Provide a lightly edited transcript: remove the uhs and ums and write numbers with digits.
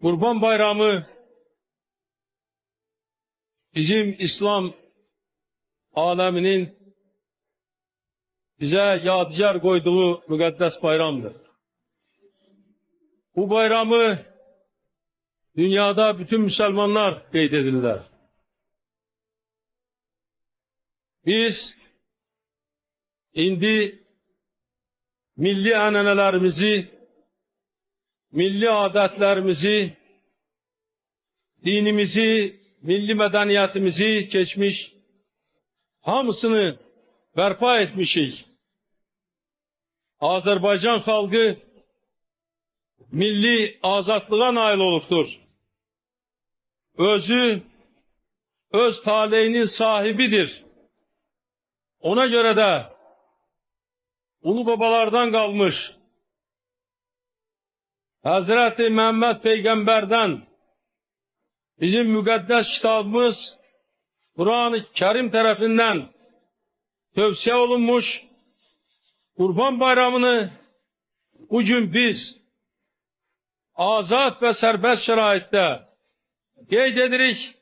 Kurban Bayramı bizim İslam aleminin bize yadigar koyduğu mukaddes bayramdır. Bu bayramı dünyada bütün Müslümanlar keydedirler. Biz indi milli ananelerimizi, milli adetlerimizi, dinimizi, milli medeniyetimizi geçmiş, hamısını berpa etmişik. Azerbaycan halkı milli azadlığa nail oluptur. Özü, öz talihinin sahibidir. Ona göre de ulu babalardan kalmış Hazreti Muhammed Peygamber'den bizim mukaddes kitabımız Kur'an-ı Kerim tarafından tövsiye olunmuş Kurban Bayramı'nı bugün biz azat ve serbest şeraitte qeyd edirik